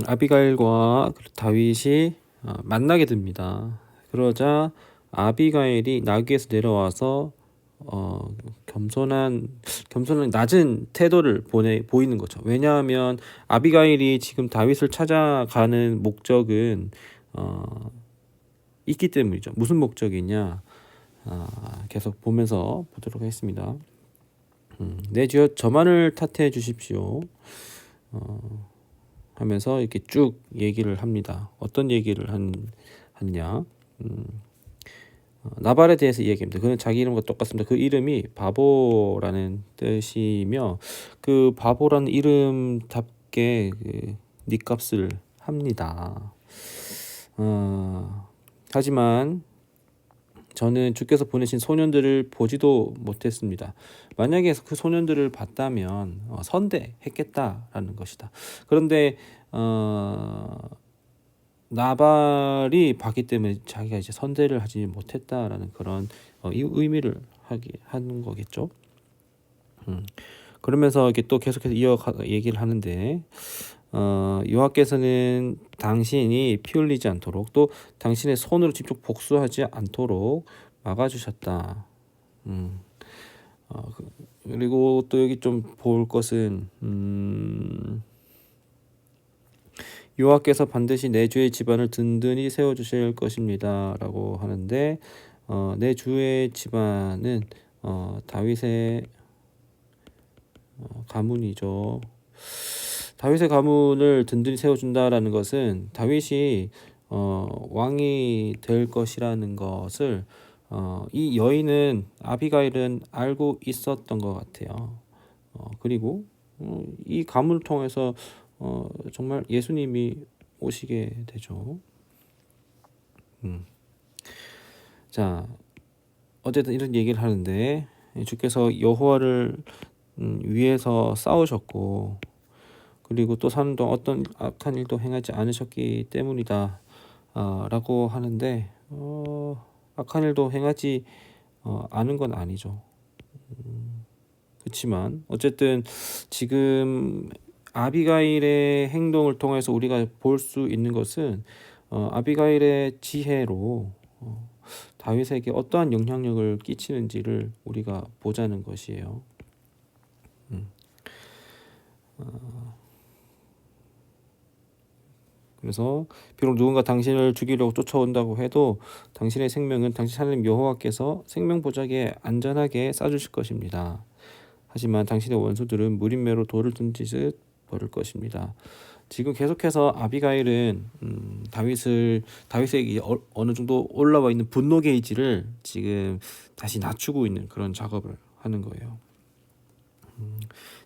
아비가일과 다윗이 만나게 됩니다. 그러자 아비가일이 나귀에서 내려와서 겸손한 낮은 태도를 보이는 거죠. 왜냐하면 아비가일이 지금 다윗을 찾아가는 목적은 있기 때문이죠. 무슨 목적이냐? 계속 보면서 보도록 하겠습니다. 내 주여 저만을 탓해 주십시오. 하면서 이렇게 쭉 얘기를 합니다. 어떤 얘기를 하느냐? 나발에 대해서 이야기합니다. 그는 자기 이름과 똑같습니다. 그 이름이 바보라는 뜻이며 그 바보라는 이름답게 그 닉값을 합니다. 하지만 저는 주께서 보내신 소년들을 보지도 못했습니다. 만약에 그 소년들을 봤다면 선대했겠다라는 것이다. 그런데 나발이 봤기 때문에 자기가 이제 선대를 하지 못했다라는 그런 이 의미를 하는 거겠죠. 그러면서 이게 또 계속해서 얘기를 하는데 여호와께서는 당신이 피 흘리지 않도록 또 당신의 손으로 직접 복수하지 않도록 막아주셨다. 그리고 또 여기 좀 볼 것은 여호와께서 반드시 내 주의 집안을 든든히 세워주실 것입니다 라고 하는데 내 주의 집안은 다윗의 가문이죠. 다윗의 가문을 든든히 세워준다라는 것은 다윗이 왕이 될 것이라는 것을 이 여인은 아비가일은 알고 있었던 것 같아요. 그리고 이 가문을 통해서 정말 예수님이 오시게 되죠. 자, 어쨌든 이런 얘기를 하는데 주께서 여호와를 위해서 싸우셨고 그리고 또 사는 동안 어떤 악한 일도 행하지 않으셨기 때문이다 라고 하는데 악한 일도 행하지 않은 건 아니죠. 그렇지만 어쨌든 지금 아비가일의 행동을 통해서 우리가 볼 수 있는 것은 아비가일의 지혜로 다윗에게 어떠한 영향력을 끼치는지를 우리가 보자는 것이에요. 그래서 비록 누군가 당신을 죽이려고 쫓아온다고 해도 당신의 생명은 당신 하나님 여호와께서 생명 보좌기에 안전하게 싸주실 것입니다. 하지만 당신의 원수들은 무림매로 돌을 던지듯 버릴 것입니다. 지금 계속해서 아비가일은 다윗에게 어느 정도 올라와 있는 분노 게이지를 지금 다시 낮추고 있는 그런 작업을 하는 거예요.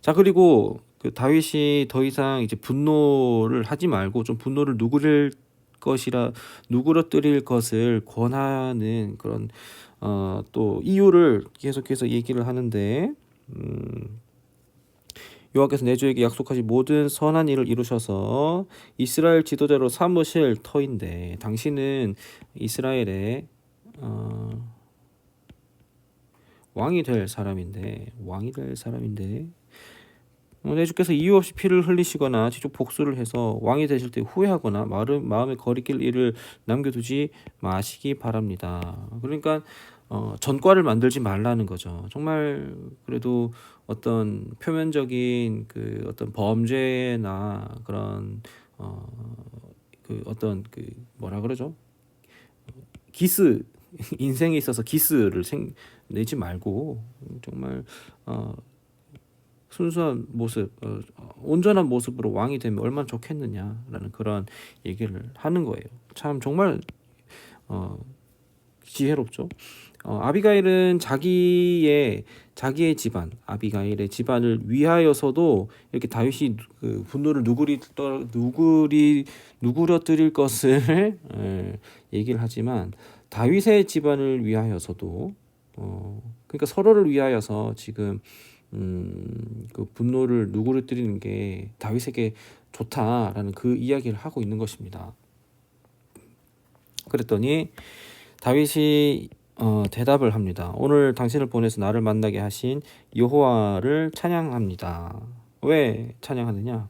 자, 그리고 그 다윗이 더 이상 이제 분노를 하지 말고 좀 분노를 누그러뜨릴 것을 권하는 그런 또 이유를 계속해서 얘기를 하는데 여호와께서 내 주에게 약속하신 모든 선한 일을 이루셔서 이스라엘 지도자로 삼으실 터인데 당신은 이스라엘의 왕이 될 사람인데 내 주께서 이유 없이 피를 흘리시거나 직접 복수를 해서 왕이 되실 때 후회하거나 마음에 거리낄 일을 남겨두지 마시기 바랍니다. 그러니까 전과를 만들지 말라는 거죠. 정말 그래도 어떤 표면적인 그 어떤 범죄나 그런 그 어떤 그 뭐라 그러죠? 기스 인생에 있어서 기스를 내지 말고 정말 순수한 모습, 온전한 모습으로 왕이 되면 얼마나 좋겠느냐라는 그런 얘기를 하는 거예요. 참 정말 지혜롭죠. 아비가일은 자기의 아비가일의 집안을 위하여서도 이렇게 다윗이 그 분노를 누구러뜨릴 것을 얘기를 하지만 다윗의 집안을 위하여서도 그러니까 서로를 위하여서 지금 그 분노를 누구러뜨리는 게 다윗에게 좋다라는 그 이야기를 하고 있는 것입니다. 그랬더니 다윗이 대답을 합니다. 오늘 당신을 보내서 나를 만나게 하신 여호와를 찬양합니다. 왜 찬양하느냐?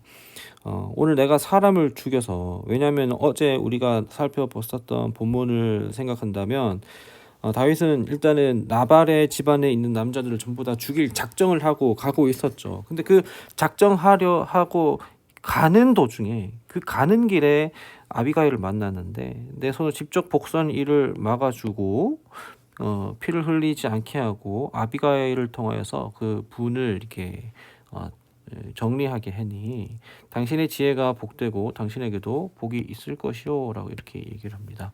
오늘 내가 사람을 죽여서, 왜냐하면 어제 우리가 살펴봤었던 본문을 생각한다면 다윗은 일단은 나발의 집안에 있는 남자들을 전부 다 죽일 작정을 하고 가고 있었죠. 근데 그 작정하려 하고 가는 도중에, 그 가는 길에 아비가일을 만났는데 내 손으로 직접 복수한 일을 막아주고 피를 흘리지 않게 하고 아비가일을 통하여서 그 분을 이렇게 정리하게 하니 당신의 지혜가 복되고 당신에게도 복이 있을 것이요라고 이렇게 얘기를 합니다.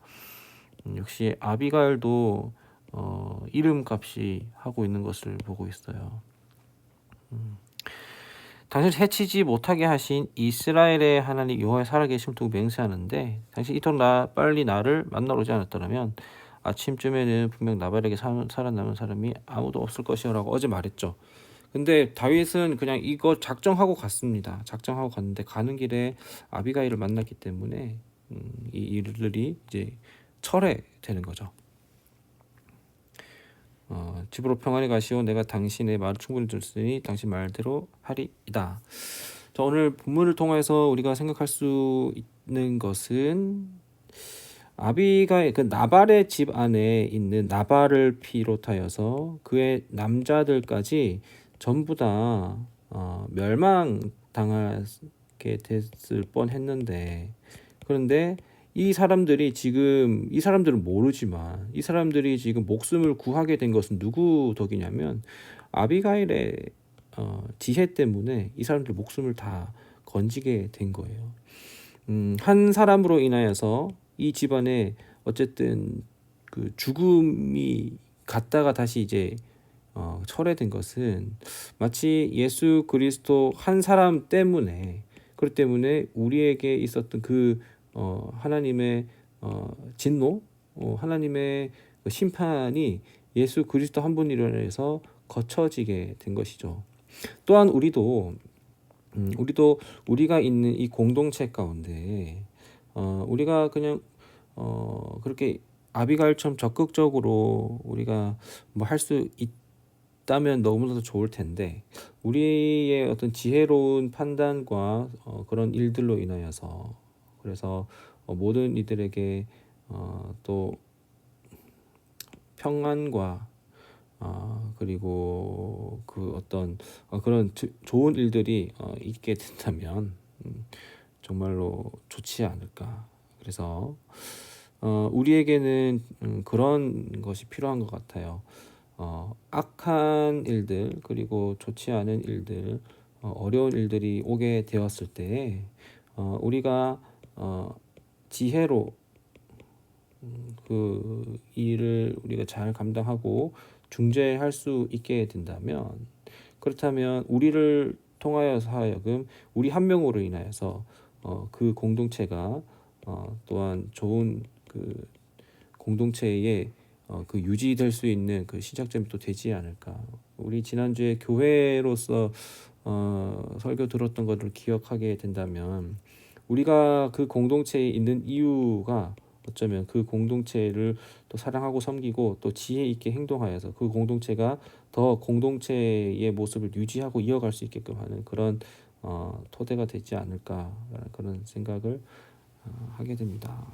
역시 아비가일도 이름값이 하고 있는 것을 보고 있어요. 당신을 해치지 못하게 하신 이스라엘의 하나님 여호와의 살아계심 두고 맹세하는데 당신 이토록 빨리 나를 만나러 오지 않았더라면 아침쯤에는 분명 나발에게 살아남은 사람이 아무도 없을 것이라고 어제 말했죠. 근데 다윗은 그냥 이거 작정하고 갔습니다. 작정하고 갔는데 가는 길에 아비가일을 만났기 때문에 이 일들이 이제 철회되는 거죠. 집으로 평안히 가시오. 내가 당신의 말을 충분히 들었으니 당신 말대로 하리이다. 자, 오늘 본문을 통해서 우리가 생각할 수 있는 것은 아비가일, 그 나발의 집 안에 있는 나발을 비롯하여서 그의 남자들까지 전부 다 멸망당하게 됐을 뻔했는데, 그런데 이 사람들은 모르지만 이 사람들이 지금 목숨을 구하게 된 것은 누구 덕이냐면 아비가일의 지혜 때문에 이 사람들 목숨을 다 건지게 된 거예요. 한 사람으로 인하여서 이 집안에 어쨌든 그 죽음이 갔다가 다시 이제 철회된 것은 마치 예수 그리스도 한 사람 때문에, 그렇기 때문에 우리에게 있었던 그 하나님의 진노, 하나님의 심판이 예수 그리스도 한 분으로 인해서 거쳐지게 된 것이죠. 또한 우리도 우리가 있는 이 공동체 가운데 우리가 그냥 그렇게 아비가일처럼 적극적으로 우리가 뭐 할 수 있다면 너무나도 좋을 텐데, 우리의 어떤 지혜로운 판단과 그런 일들로 인하여서, 그래서 모든 이들에게 또 평안과 그리고 그 어떤 그런 좋은 일들이 있게 된다면 정말로 좋지 않을까. 그래서 우리에게는 그런 것이 필요한 것 같아요. 악한 일들, 그리고 좋지 않은 일들, 어려운 일들이 오게 되었을 때 우리가 지혜로 그 일을 우리가 잘 감당하고 중재할 수 있게 된다면, 그렇다면 우리를 통하여서 하여금 우리 한 명으로 인하여서 그 공동체가 또한 좋은 그 공동체의 그 유지될 수 있는 그 시작점이 또 되지 않을까. 우리 지난주에 교회로서 설교 들었던 것을 기억하게 된다면, 우리가 그 공동체에 있는 이유가 어쩌면 그 공동체를 또 사랑하고 섬기고 또 지혜 있게 행동하여서 그 공동체가 더 공동체의 모습을 유지하고 이어갈 수 있게끔 하는 그런 토대가 되지 않을까라는 그런 생각을 하게 됩니다.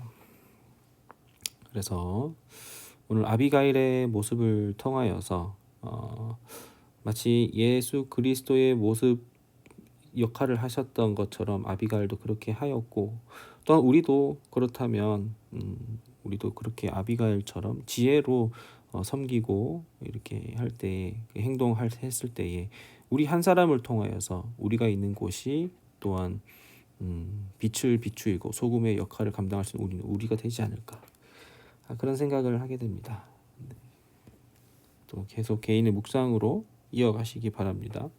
그래서 오늘 아비가일의 모습을 통하여서 마치 예수 그리스도의 모습 역할을 하셨던 것처럼 아비가일도 그렇게 하였고, 또한 우리도 그렇다면 우리도 그렇게 아비가일처럼 지혜로 섬기고 이렇게 할 때, 행동했을 때에 우리 한 사람을 통하여서 우리가 있는 곳이 또한 빛을 비추이고 소금의 역할을 감당할 수 있는 우리가 되지 않을까, 그런 생각을 하게 됩니다. 또 계속 개인의 묵상으로 이어가시기 바랍니다.